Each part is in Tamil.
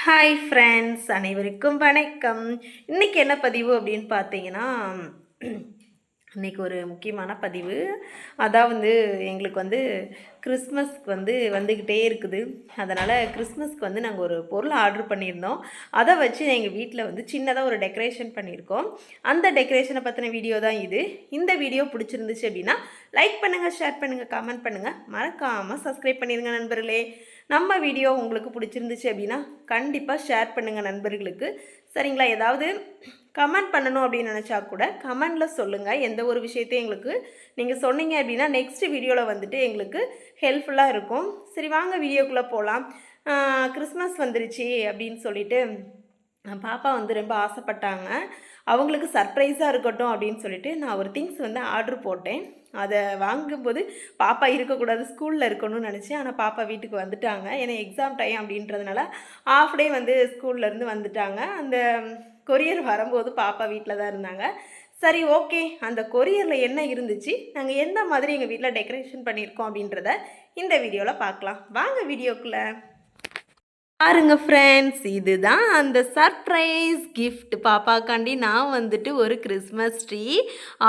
ஹாய் ஃப்ரெண்ட்ஸ், அனைவருக்கும் வணக்கம். இன்றைக்கி என்ன பதிவு அப்படின்னு பார்த்தீங்கன்னா, இன்றைக்கி ஒரு முக்கியமான பதிவு. அதான் எங்களுக்கு கிறிஸ்மஸ்க்கு வந்துக்கிட்டே இருக்குது. அதனால் கிறிஸ்மஸ்க்கு நாங்கள் ஒரு பொருள் ஆர்டர் பண்ணியிருந்தோம். அதை வச்சு எங்கள் வீட்டில் சின்னதாக ஒரு டெக்கரேஷன் பண்ணியிருக்கோம். அந்த டெக்கரேஷனை பற்றின வீடியோ தான் இது. இந்த வீடியோ பிடிச்சிருந்துச்சு அப்படின்னா லைக் பண்ணுங்கள், ஷேர் பண்ணுங்கள், கமெண்ட் பண்ணுங்கள், மறக்காமல் சப்ஸ்கிரைப் பண்ணிடுங்க நண்பர்களே. நம்ம வீடியோ உங்களுக்கு பிடிச்சிருந்துச்சு அப்படின்னா கண்டிப்பாக ஷேர் பண்ணுங்கள் நண்பர்களுக்கு. சரிங்களா? ஏதாவது கமெண்ட் பண்ணணும் அப்படின்னு நினச்சா கூட கமெண்டில் சொல்லுங்கள். எந்த ஒரு விஷயத்தையும் எங்களுக்கு நீங்கள் சொன்னீங்க அப்படின்னா நெக்ஸ்ட் வீடியோவில் எங்களுக்கு ஹெல்ப்ஃபுல்லாக இருக்கும். சரி, வாங்க வீடியோக்குள்ளே போகலாம். கிறிஸ்மஸ் வந்துருச்சு அப்படின்னு சொல்லிட்டு பாப்பா ரொம்ப ஆசைப்பட்டாங்க. அவங்களுக்கு சர்ப்ரைஸாக இருக்கட்டும் அப்படின்னு சொல்லிட்டு நான் ஒரு திங்ஸ் ஆர்டர் போட்டேன். அதை வாங்கும்போது பாப்பா இருக்கக்கூடாது, ஸ்கூலில் இருக்கணும்னு நினச்சேன். ஆனால் பாப்பா வீட்டுக்கு வந்துட்டாங்க. ஏன்னா எக்ஸாம் டைம் அப்படின்றதுனால ஆஃப் டே ஸ்கூல்லேருந்து வந்துட்டாங்க. அந்த கொரியர் வரும்போது பாப்பா வீட்டில் தான் இருந்தாங்க. சரி, ஓகே, அந்த கொரியரில் என்ன இருந்துச்சு, நாங்கள் எந்த மாதிரி எங்கள் வீட்டில் டெக்கரேஷன் பண்ணியிருக்கோம் அப்படின்றத இந்த வீடியோவில் பார்க்கலாம். வாங்க வீடியோக்குள்ளே பாருங்க ஃப்ரெண்ட்ஸ். இதுதான் அந்த சர்ப்ரைஸ் கிஃப்ட். பாப்பாக்காண்டி நான் ஒரு கிறிஸ்மஸ் ட்ரீ,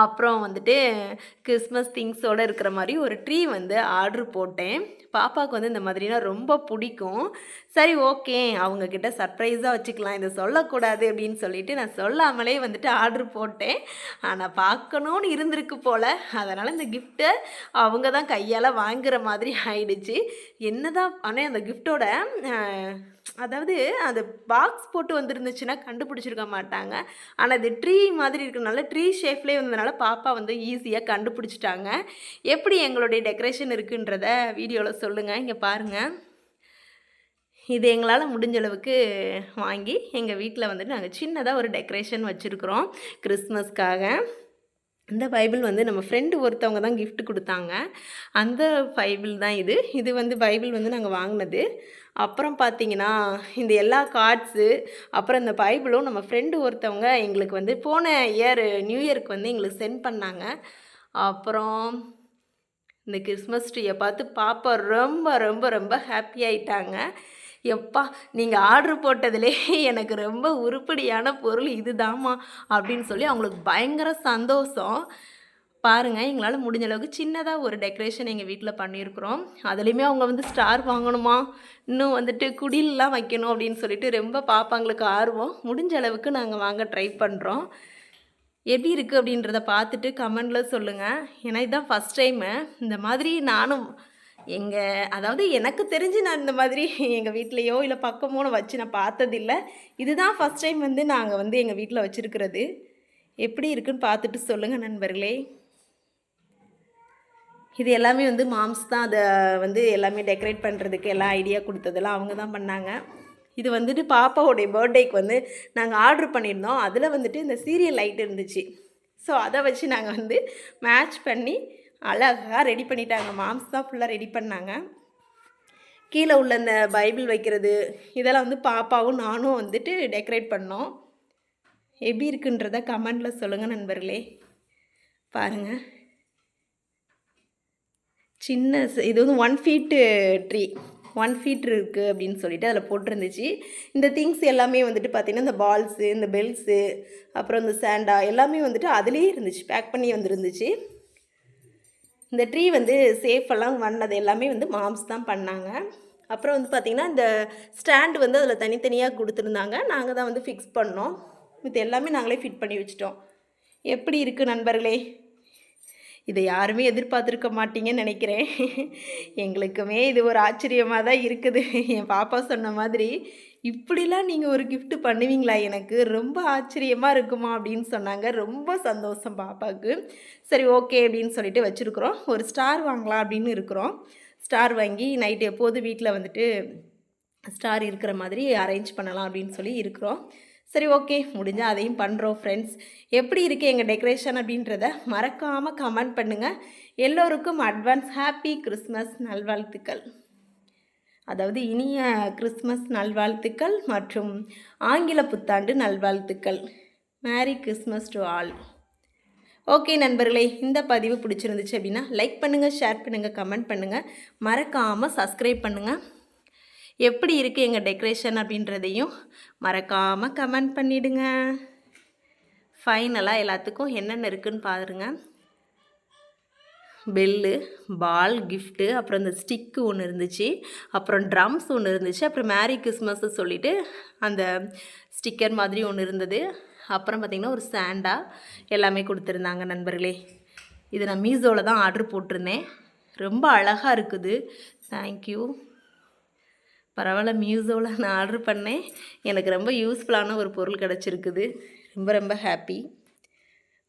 அப்புறம் கிறிஸ்மஸ் திங்ஸோடு இருக்கிற மாதிரி ஒரு ட்ரீ ஆர்டர் போட்டேன். பாப்பாவுக்கு இந்த மாதிரினா ரொம்ப பிடிக்கும். சரி, ஓகே, அவங்கக்கிட்ட சர்ப்ரைஸாக வச்சுக்கலாம், இதை சொல்லக்கூடாது அப்படின்னு சொல்லிட்டு நான் சொல்லாமலே ஆர்டர் போட்டேன். ஆனால் பார்க்கணுன்னு இருந்திருக்கு போல். அதனால் இந்த கிஃப்ட்டை அவங்க தான் கையால் வாங்குகிற மாதிரி ஆயிடுச்சு. என்னதான் ஆனால் அந்த கிஃப்டோட அதாவது அந்த பாக்ஸ் போட்டு வந்துருந்துச்சுன்னா கண்டுபிடிச்சிருக்க மாட்டாங்க. ஆனால் அது ட்ரீ மாதிரி இருக்கிறனால, ட்ரீ ஷேப்லேயே வந்ததுனால பாப்பா ஈஸியாக கண்டுபிடிச்சிட்டாங்க. எப்படி எங்களுடைய டெக்கரேஷன் இருக்குன்றத வீடியோவில் சொல்லுங்கள். இங்கே பாருங்கள், இது எங்களால் முடிஞ்ச அளவுக்கு வாங்கி எங்கள் வீட்டில் நாங்கள் சின்னதாக ஒரு டெக்கரேஷன் வச்சுருக்குறோம் கிறிஸ்மஸ்க்காக. இந்த பைபிள் நம்ம ஃப்ரெண்டு ஒருத்தவங்க தான் கிஃப்ட் கொடுத்தாங்க. அந்த பைபிள் தான் இது. இது பைபிள் நாங்கள் வாங்கினது. அப்புறம் பார்த்திங்கன்னா இந்த எல்லா கார்ட்ஸு, அப்புறம் இந்த பைபிளும் நம்ம ஃப்ரெண்டு ஒருத்தவங்க எங்களுக்கு போன இயர் நியூ இயருக்கு எங்களுக்கு சென்ட் பண்ணாங்க. அப்புறம் இந்த கிறிஸ்மஸ் ட்ரீயை பார்த்து பாப்பா ரொம்ப ரொம்ப ரொம்ப ஹாப்பி ஆகிட்டாங்க. எப்பா, நீங்கள் ஆர்டர் போட்டதிலே எனக்கு ரொம்ப உருப்படியான பொருள் இதுதாம்மா அப்படின்னு சொல்லி அவங்களுக்கு பயங்கர சந்தோஷம். பாருங்கள், எங்களால் முடிஞ்ச அளவுக்கு சின்னதாக ஒரு டெக்கரேஷன் எங்கள் வீட்டில் பண்ணியிருக்கிறோம். அதுலேயுமே அவங்க ஸ்டார் வாங்கணுமா, இன்னும் குடிலெலாம் வைக்கணும் அப்படின்னு சொல்லிட்டு ரொம்ப பாப்பாங்களுக்கு ஆர்வம். முடிஞ்ச அளவுக்கு நாங்கள் வாங்க ட்ரை பண்ணுறோம். எப்படி இருக்குது அப்படின்றத பார்த்துட்டு கமெண்டில் சொல்லுங்கள். ஏன்னா இதுதான் ஃபஸ்ட் டைமு இந்த மாதிரி நானும் அதாவது எனக்கு தெரிஞ்சு நான் இந்த மாதிரி எங்கள் வீட்லேயோ இல்லை பக்கமோ வச்சு நான் பார்த்ததில்ல. இதுதான் ஃபஸ்ட் டைம் நாங்கள் எங்கள் வீட்டில் வச்சுருக்கிறது. எப்படி இருக்குன்னு பார்த்துட்டு சொல்லுங்கள் நண்பர்களே. இது எல்லாமே மாம்ஸ் தான் அதை எல்லாமே டெக்கரேட் பண்ணுறதுக்கு எல்லாம் ஐடியா கொடுத்ததெல்லாம் அவங்க தான் பண்ணாங்க. இது பாப்பாவோடைய பர்த்டேக்கு நாங்கள் ஆர்டர் பண்ணியிருந்தோம். அதில் இந்த சீரியல் லைட் இருந்துச்சு. ஸோ அதை வச்சு நாங்கள் மேட்ச் பண்ணி அழகாக ரெடி பண்ணிட்டாங்க. மாம்ஸ் தான் ஃபுல்லாக ரெடி பண்ணாங்க. கீழே உள்ள இந்த பைபிள் வைக்கிறது இதெல்லாம் பாப்பாவும் நானும் டெக்கரேட் பண்ணோம். எப்படி இருக்குன்றத கமெண்டில் சொல்லுங்கள் நண்பர்களே. பாருங்கள், சின்ன இது 1 ஃபீட்டு ட்ரீ, 1 ஃபீட் இருக்குது அப்படின்னு சொல்லிட்டு அதில் போட்டிருந்துச்சு. இந்த திங்ஸ் எல்லாமே பார்த்திங்கன்னா இந்த பால்ஸு, இந்த பெல்ஸு, அப்புறம் இந்த சாண்டா எல்லாமே அதுலேயே இருந்துச்சு, பேக் பண்ணி வந்துருந்துச்சு. இந்த ட்ரீ சேஃபெல்லாம் பண்ணது எல்லாமே மாம்ஸ் தான் பண்ணாங்க. அப்புறம் பார்த்திங்கன்னா இந்த ஸ்டாண்டு அதில் தனித்தனியாக கொடுத்துருந்தாங்க. நாங்கள் தான் ஃபிக்ஸ் பண்ணோம். இது எல்லாமே நாங்களே ஃபிட் பண்ணி வச்சிட்டோம். எப்படி இருக்குது நண்பர்களே? இதை யாருமே எதிர்பார்த்துருக்க மாட்டீங்கன்னு நினைக்கிறேன். எங்களுக்குமே இது ஒரு ஆச்சரியமாக தான் இருக்குது. என் பாப்பா சொன்ன மாதிரி, இப்படிலாம் நீங்கள் ஒரு கிஃப்ட் பண்ணுவீங்களா, எனக்கு ரொம்ப ஆச்சரியமாக இருக்குமா அப்படின்னு சொன்னாங்க. ரொம்ப சந்தோஷம் பாப்பாவுக்கு. சரி, ஓகே அப்படின்னு சொல்லிட்டு வச்சுருக்குறோம். ஒரு ஸ்டார் வாங்கலாம் அப்படின்னு இருக்கிறோம். ஸ்டார் வாங்கி நைட்டு எப்போதும் வீட்டில் ஸ்டார் இருக்கிற மாதிரி அரேஞ்ச் பண்ணலாம் அப்படின்னு சொல்லி இருக்கிறோம். சரி, ஓகே, முடிஞ்சால் அதையும் பண்ணுறோம் ஃப்ரெண்ட்ஸ். எப்படி இருக்குது எங்கள் டெக்கரேஷன் அப்படின்றத மறக்காமல் கமெண்ட் பண்ணுங்கள். எல்லோருக்கும் அட்வான்ஸ் ஹாப்பி கிறிஸ்மஸ் நல்வாழ்த்துக்கள். அதாவது இனிய கிறிஸ்மஸ் நல்வாழ்த்துக்கள் மற்றும் ஆங்கில புத்தாண்டு நல்வாழ்த்துக்கள். Merry Christmas to all. Okay நண்பர்களே, இந்த பதிவு பிடிச்சிருந்துச்சு அப்படின்னா லைக் பண்ணுங்கள், ஷேர் பண்ணுங்கள், கமெண்ட் பண்ணுங்கள், மறக்காமல் சப்ஸ்கிரைப் பண்ணுங்கள். எப்படி இருக்குது எங்கள் டெக்கரேஷன் அப்படின்றதையும் மறக்காமல் கமெண்ட் பண்ணிவிடுங்க. ஃபைனலாக எல்லாத்துக்கும் என்னென்ன இருக்குதுன்னு பாருங்கள். பெல்லு, பால் கிஃப்ட்டு, அப்புறம் இந்த ஸ்டிக்கு ஒன்று இருந்துச்சு, அப்புறம் ட்ரம்ஸ் ஒன்று இருந்துச்சு, அப்புறம் மேரி கிறிஸ்மஸ்ஸு சொல்லிவிட்டு அந்த ஸ்டிக்கர் மாதிரி ஒன்று இருந்தது. அப்புறம் பார்த்திங்கன்னா ஒரு சாண்டா எல்லாமே கொடுத்துருந்தாங்க நண்பர்களே. இது நான் மீஷோவில் தான் ஆர்டர் போட்டிருந்தேன். ரொம்ப அழகாக இருக்குது. தேங்க்யூ. பரவாயில்ல, மீஷோவில் நான் ஆர்டர் பண்ணேன். எனக்கு ரொம்ப யூஸ்ஃபுல்லான ஒரு பொருள் கிடச்சிருக்குது. ரொம்ப ரொம்ப ஹாப்பி.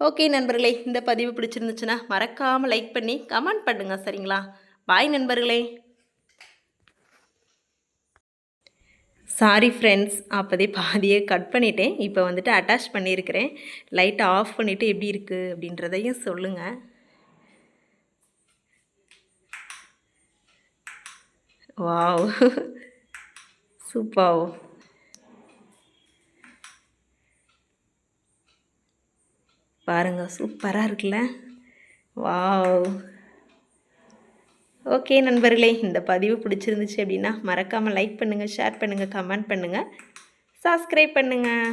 ஓகே நண்பர்களே, இந்த பதிவு பிடிச்சிருந்துச்சுன்னா மறக்காமல் லைக் பண்ணி கமெண்ட் பண்ணுங்கள். சரிங்களா? பாய் நண்பர்களே. சாரி ஃப்ரெண்ட்ஸ், அப்போதே பாதியே கட் பண்ணிட்டேன். இப்போ வந்துட்டு அட்டாச் பண்ணியிருக்கிறேன். லைட்டை ஆஃப் பண்ணிவிட்டு எப்படி இருக்குது அப்படின்றதையும் சொல்லுங்கள். Wow, super. பாருங்கள், சூப்பராக இருக்குல்ல? வாவ். ஓகே நண்பர்களே, இந்த பதிவு பிடிச்சிருந்துச்சு அப்படின்னா மறக்காமல் லைக் பண்ணுங்கள், ஷேர் பண்ணுங்கள், கமெண்ட் பண்ணுங்கள், சப்ஸ்கிரைப் பண்ணுங்கள்.